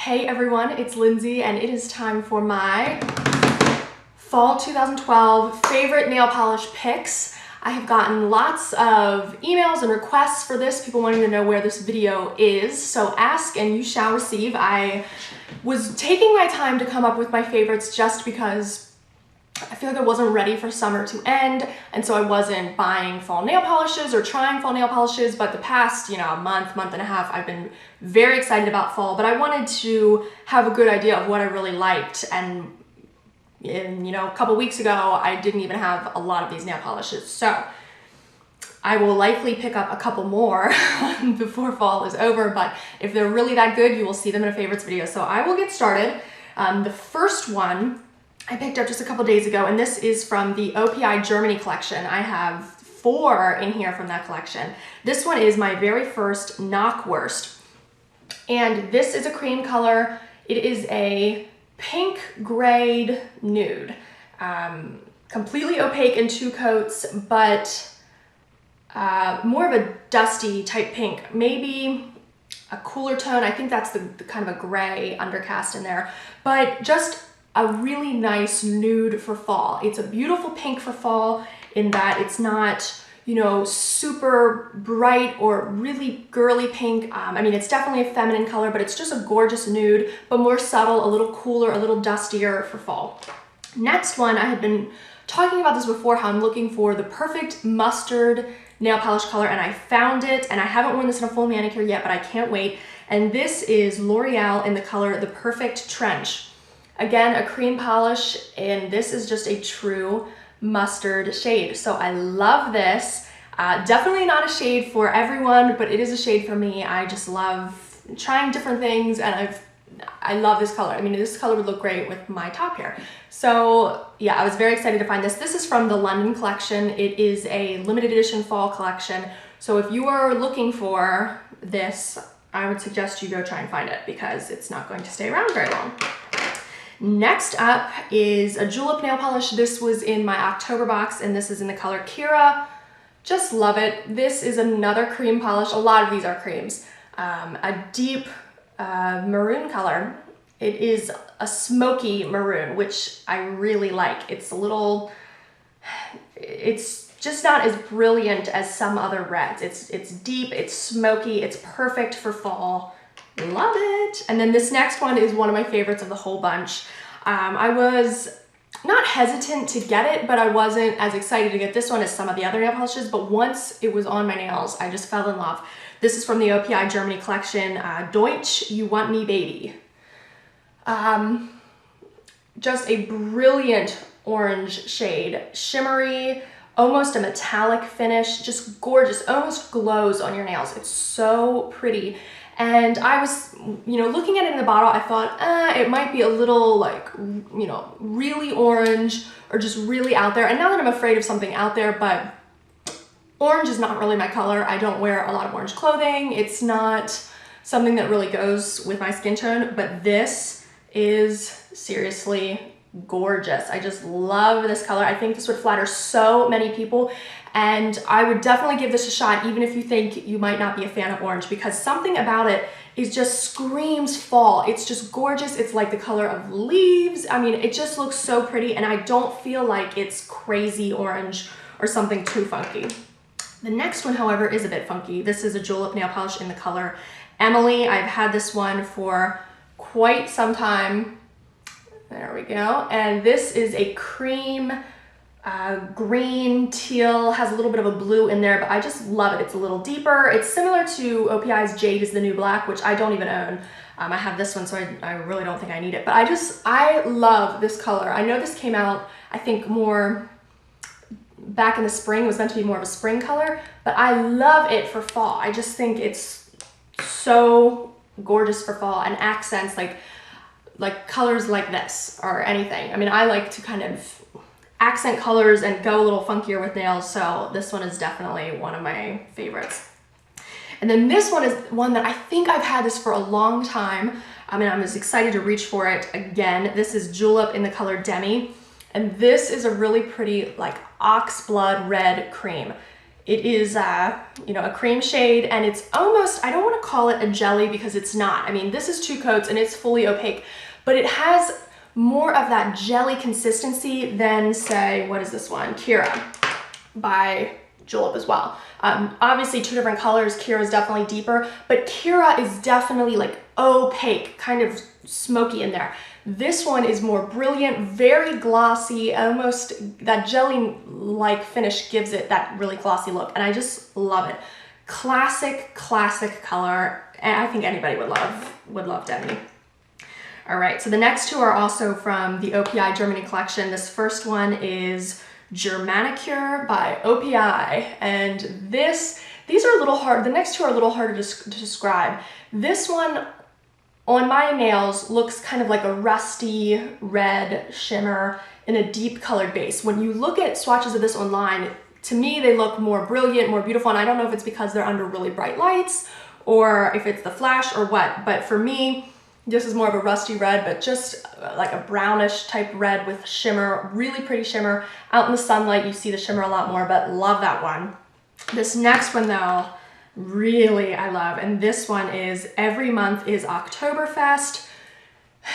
Hey everyone, it's Lindsay and it is time for my fall 2012 favorite nail polish picks. I have gotten lots of emails and requests for this, people wanting to know where this video is, so ask and you shall receive. I was taking my time to come up with my favorites just because I feel like I wasn't ready for summer to end, and so I wasn't buying fall nail polishes or trying fall nail polishes, but the past, month and a half, I've been very excited about fall, but I wanted to have a good idea of what I really liked, and a couple weeks ago, I didn't even have a lot of these nail polishes, so I will likely pick up a couple more before fall is over, but if they're really that good, you will see them in a favorites video. So I will get started. The first one I picked up just a couple days ago, and this is from the OPI Germany collection. I have 4 in here from that collection. This one is my very first Knockwurst, and this is a cream color. It is a pink grade nude, completely opaque in 2 coats, but more of a dusty type pink, maybe a cooler tone. I think that's the kind of a gray undercast in there, but just a really nice nude for fall. It's a beautiful pink for fall in that it's not, super bright or really girly pink. It's definitely a feminine color, but it's just a gorgeous nude, but more subtle, a little cooler, a little dustier for fall. Next one, I had been talking about this before, how I'm looking for the perfect mustard nail polish color, and I found it, and I haven't worn this in a full manicure yet, but I can't wait. And this is L'Oreal in the color The Perfect Trench. Again, a cream polish, and this is just a true mustard shade. So I love this. Definitely not a shade for everyone, but it is a shade for me. I just love trying different things, and I love this color. This color would look great with my top here. So yeah, I was very excited to find this. This is from the London collection. It is a limited edition fall collection. So if you are looking for this, I would suggest you go try and find it because it's not going to stay around very long. Next up is a Julep nail polish. This was in my October box, and this is in the color Keira. Just love it. This is another cream polish. A lot of these are creams. A deep maroon color. It is a smoky maroon, which I really like. It's just not as brilliant as some other reds. It's deep, it's smoky, it's perfect for fall. Love it. And then this next one is one of my favorites of the whole bunch. I was not hesitant to get it, but I wasn't as excited to get this one as some of the other nail polishes, but once it was on my nails, I just fell in love. This is from the OPI Germany collection, Deutsch, You Want Me Baby. Just a brilliant orange shade, shimmery, almost a metallic finish, just gorgeous, almost glows on your nails. It's so pretty. And I was, looking at it in the bottle, I thought, it might be a little really orange or just really out there. And not that I'm afraid of something out there, but orange is not really my color. I don't wear a lot of orange clothing. It's not something that really goes with my skin tone, but this is seriously gorgeous. I just love this color. I think this would flatter so many people, and I would definitely give this a shot even if you think you might not be a fan of orange, because something about it is just screams fall. It's just gorgeous. It's like the color of leaves. It just looks so pretty, and I don't feel like it's crazy orange or something too funky. The next one, however, is a bit funky. This is a Julep nail polish in the color Emilie. I've had this one for quite some time. There we go. And this is a cream, green, teal, has a little bit of a blue in there, but I just love it. It's a little deeper. It's similar to OPI's Jade is the New Black, which I don't even own. I have this one, so I really don't think I need it. But I love this color. I know this came out, I think, more back in the spring. It was meant to be more of a spring color, but I love it for fall. I just think it's so gorgeous for fall, and accents like colors like this or anything. I like to kind of accent colors and go a little funkier with nails, so this one is definitely one of my favorites. And then this one is one that I think I've had this for a long time. I'm as excited to reach for it again. This is Julep in the color Demi, and this is a really pretty oxblood red cream. It is, you know, a cream shade, and it's almost, I don't want to call it a jelly because it's not. I mean, this is 2 coats and it's fully opaque, but it has more of that jelly consistency than, say, what is this one? Keira by Julep as well. Obviously 2 different colors. Keira is definitely deeper, but Keira is definitely like opaque, kind of smoky in there. This one is more brilliant, very glossy, almost that jelly-like finish gives it that really glossy look, and I just love it. Classic color, and I think anybody would love Demi. All right, so the next 2 are also from the OPI Germany collection. This first one is German-icure by OPI, and these are a little hard. The next 2 are a little harder to describe. This one on my nails looks kind of like a rusty red shimmer in a deep colored base. When you look at swatches of this online, to me they look more brilliant, more beautiful, and I don't know if it's because they're under really bright lights or if it's the flash or what, but for me, this is more of a rusty red, but just like a brownish type red with shimmer, really pretty shimmer. Out in the sunlight, you see the shimmer a lot more, but love that one. This next one though, really I love, and this one is Every Month is Oktoberfest.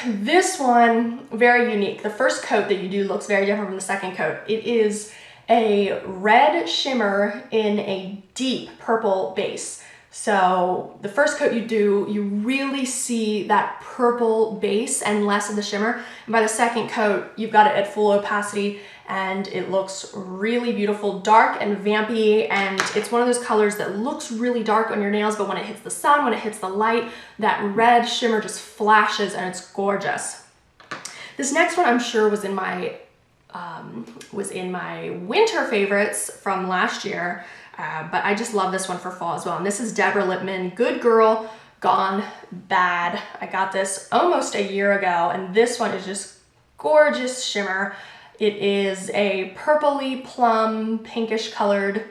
This one, very unique. The first coat that you do looks very different from the second coat. It is a red shimmer in a deep purple base. So the first coat you do, you really see that purple base and less of the shimmer. And by the second coat, you've got it at full opacity and it looks really beautiful, dark and vampy. And it's one of those colors that looks really dark on your nails, but when it hits the sun, when it hits the light, that red shimmer just flashes and it's gorgeous. This next one I'm sure was in my winter favorites from last year. But I just love this one for fall as well. And this is Deborah Lippmann, Good Girl Gone Bad. I got this almost a year ago, and this one is just gorgeous shimmer. It is a purpley plum, pinkish colored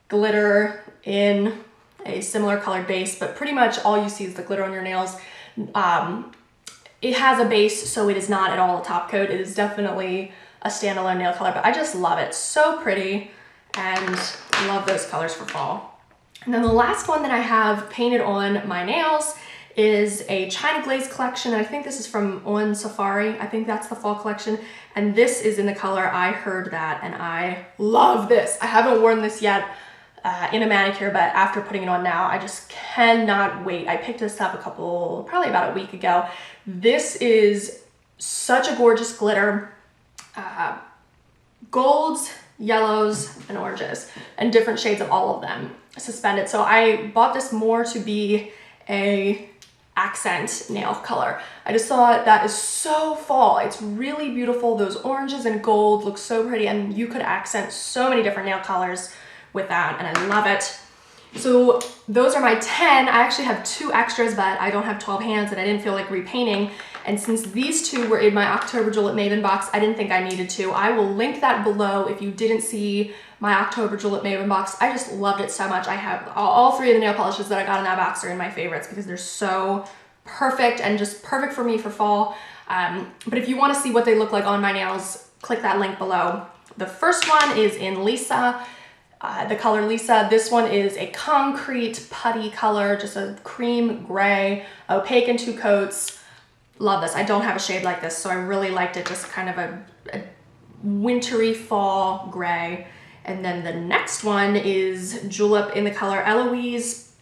glitter in a similar colored base, but pretty much all you see is the glitter on your nails. It has a base, so it is not at all a top coat. It is definitely a standalone nail color, but I just love it. So pretty. And love those colors for fall. And then the last one that I have painted on my nails is a China Glaze collection. I think this is from On Safari. I think that's the fall collection. And this is in the color I Heard That, and I love this. I haven't worn this yet in a manicure, but after putting it on now, I just cannot wait. I picked this up probably about a week ago. This is such a gorgeous glitter. Golds, yellows, and oranges, and different shades of all of them suspended. So I bought this more to be a accent nail color. I just thought that is so fall. It's really beautiful. Those oranges and gold look so pretty, and you could accent so many different nail colors with that, and I love it. So those are my 10. I actually have 2 extras, but I don't have 12 hands and I didn't feel like repainting. And since these 2 were in my October Julep Maven box, I didn't think I needed to. I will link that below if you didn't see my October Julep Maven box. I just loved it so much. I have all 3 of the nail polishes that I got in that box are in my favorites because they're so perfect and just perfect for me for fall. But if you want to see what they look like on my nails, click that link below. The first one is in Lisa. The color Lisa. This one is a concrete putty color, just a cream gray, opaque in 2 coats. Love this. I don't have a shade like this, so I really liked it. Just kind of a wintry fall gray. And then the next one is Julep in the color Eloise.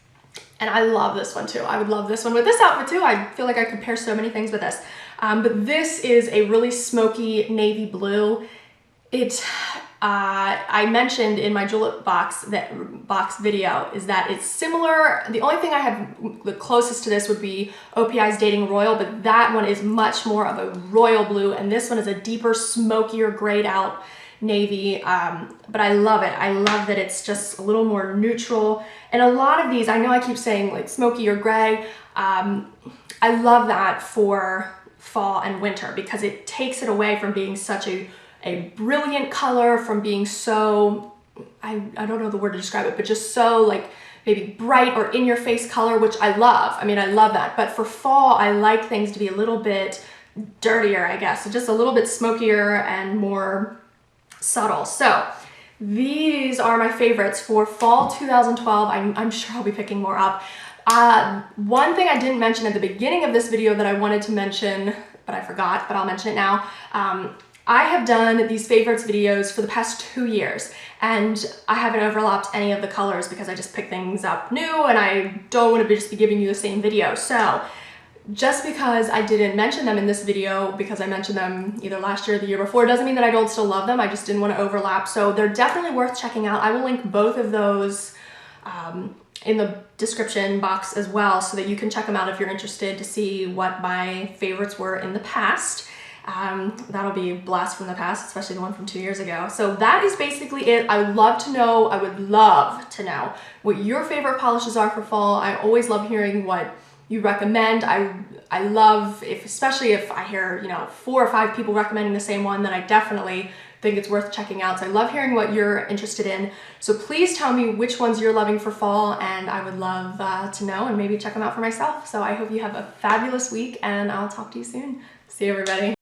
And I love this one too. I would love this one with this outfit too. I feel like I could pair so many things with this. But this is a really smoky navy blue. I mentioned in my Julep box video is that it's similar. The only thing I have the closest to this would be OPI's Dating Royal, but that one is much more of a royal blue, and this one is a deeper, smokier, grayed out navy. But I love it. I love that it's just a little more neutral. And a lot of these, I know I keep saying like smoky or gray. I love that for fall and winter because it takes it away from being such a brilliant color, from being so, I don't know the word to describe it, but just so like maybe bright or in your face color, which I love. I mean, I love that. But for fall, I like things to be a little bit dirtier, I guess. So just a little bit smokier and more subtle. So These are my favorites for fall 2012. I'm sure I'll be picking more up. One thing I didn't mention at the beginning of this video that I wanted to mention, but I forgot, but I'll mention it now. I have done these favorites videos for the past 2 years, and I haven't overlapped any of the colors because I just pick things up new and I don't want to just be giving you the same video. So just because I didn't mention them in this video, because I mentioned them either last year or the year before, doesn't mean that I don't still love them. I just didn't want to overlap. So they're definitely worth checking out. I will link both of those in the description box as well, so that you can check them out if you're interested to see what my favorites were in the past. That'll be a blast from the past, especially the one from 2 years ago. So that is basically it. I would love to know what your favorite polishes are for fall. I always love hearing what you recommend. I love, especially if I hear, 4 or 5 people recommending the same one, then I definitely think it's worth checking out. So I love hearing what you're interested in. So please tell me which ones you're loving for fall, and I would love to know and maybe check them out for myself. So I hope you have a fabulous week, and I'll talk to you soon. See you, everybody.